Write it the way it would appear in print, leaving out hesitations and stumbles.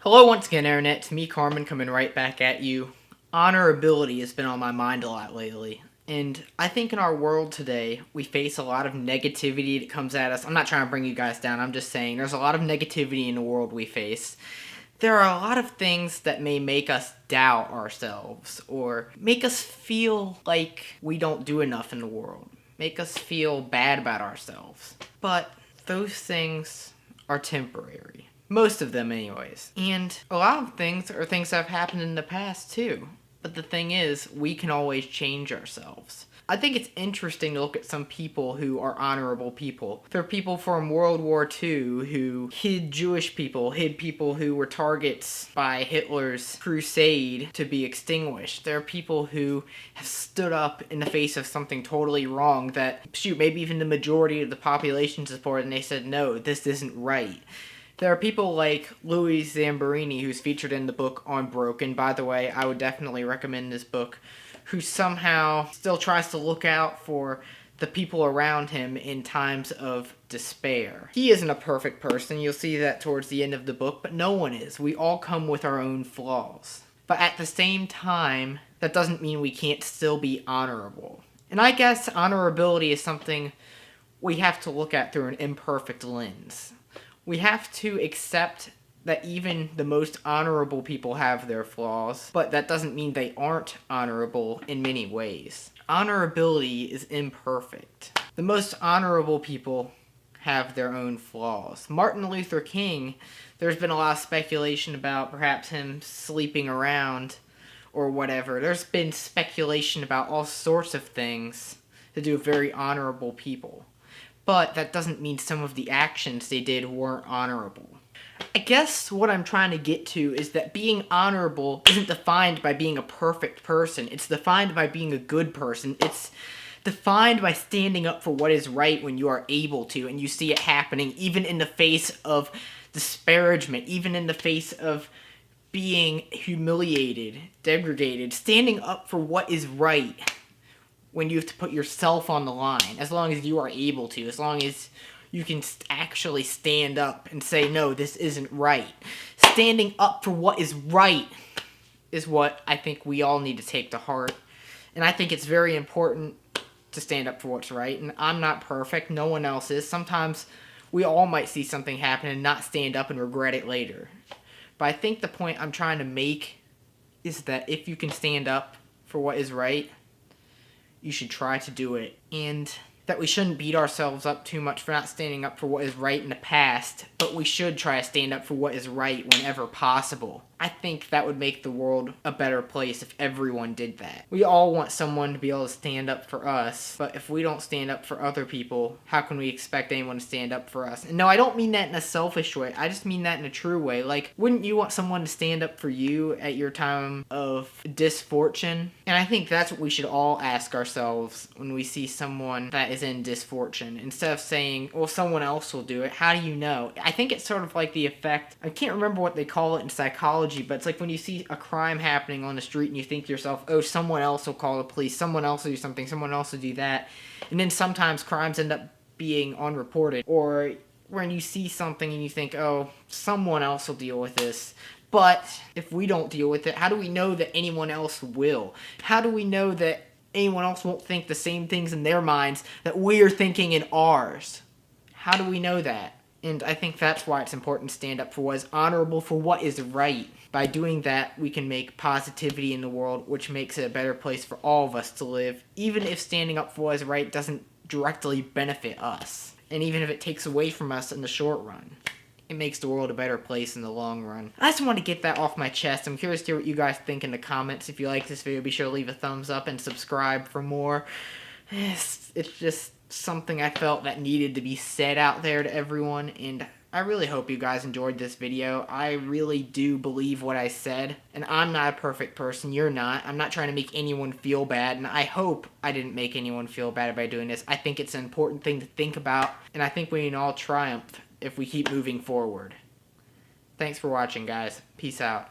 Hello once again, Internet. It's me, Carmen, coming right back at you. Honorability has been on my mind a lot lately. And I think in our world today, we face a lot of negativity that comes at us. I'm not trying to bring you guys down. I'm just saying there's a lot of negativity in the world we face. There are a lot of things that may make us doubt ourselves or make us feel like we don't do enough in the world. Make us feel bad about ourselves. But those things are temporary. Most of them anyways. And a lot of things are things that have happened in the past too. But the thing is, we can always change ourselves. I think it's interesting to look at some people who are honorable people. There are people from World War II who hid Jewish people, hid people who were targets by Hitler's crusade to be extinguished. There are people who have stood up in the face of something totally wrong that, maybe even the majority of the population supported, and they said, no, this isn't right. There are people like Louis Zamborini, who's featured in the book Unbroken. By the way, I would definitely recommend this book, who somehow still tries to look out for the people around him in times of despair. He isn't a perfect person. You'll see that towards the end of the book, but no one is. We all come with our own flaws. But at the same time, that doesn't mean we can't still be honorable. And I guess honorability is something we have to look at through an imperfect lens. We have to accept that even the most honorable people have their flaws, but that doesn't mean they aren't honorable in many ways. Honorability is imperfect. The most honorable people have their own flaws. Martin Luther King, there's been a lot of speculation about perhaps him sleeping around or whatever. There's been speculation about all sorts of things to do with very honorable people. But that doesn't mean some of the actions they did weren't honorable. I guess what I'm trying to get to is that being honorable isn't defined by being a perfect person. It's defined by being a good person. It's defined by standing up for what is right when you are able to, and you see it happening even in the face of disparagement, even in the face of being humiliated, degraded. Standing up for what is right when you have to put yourself on the line, as long as you are able to, as long as you can actually stand up and say, no, this isn't right. Standing up for what is right is what I think we all need to take to heart. And I think it's very important to stand up for what's right. And I'm not perfect. No one else is. Sometimes we all might see something happen and not stand up and regret it later. But I think the point I'm trying to make is that if you can stand up for what is right, you should try to do it, and that we shouldn't beat ourselves up too much for not standing up for what is right in the past, but we should try to stand up for what is right whenever possible. I think that would make the world a better place if everyone did that. We all want someone to be able to stand up for us, but if we don't stand up for other people, how can we expect anyone to stand up for us? And no, I don't mean that in a selfish way. I just mean that in a true way. Like, wouldn't you want someone to stand up for you at your time of disfortune? And I think that's what we should all ask ourselves when we see someone that is in disfortune. Instead of saying, well, someone else will do it, how do you know? I think it's sort of like the effect, I can't remember what they call it in psychology, but it's like when you see a crime happening on the street and you think to yourself, oh, someone else will call the police, someone else will do something, someone else will do that. And then sometimes crimes end up being unreported. Or when you see something and you think, oh, someone else will deal with this. But if we don't deal with it, how do we know that anyone else will? How do we know that anyone else won't think the same things in their minds that we are thinking in ours? How do we know that? And I think that's why it's important to stand up for what is honorable, for what is right. By doing that, we can make positivity in the world, which makes it a better place for all of us to live, even if standing up for what is right doesn't directly benefit us. And even if it takes away from us in the short run, it makes the world a better place in the long run. I just want to get that off my chest. I'm curious to hear what you guys think in the comments. If you like this video, be sure to leave a thumbs up and subscribe for more. It's just something I felt that needed to be said out there to everyone, and I really hope you guys enjoyed this video. I really do believe what I said, and I'm not a perfect person. You're not. I'm not trying to make anyone feel bad, and I hope I didn't make anyone feel bad by doing this. I think it's an important thing to think about, and I think we can all triumph if we keep moving forward. Thanks for watching, guys. Peace out.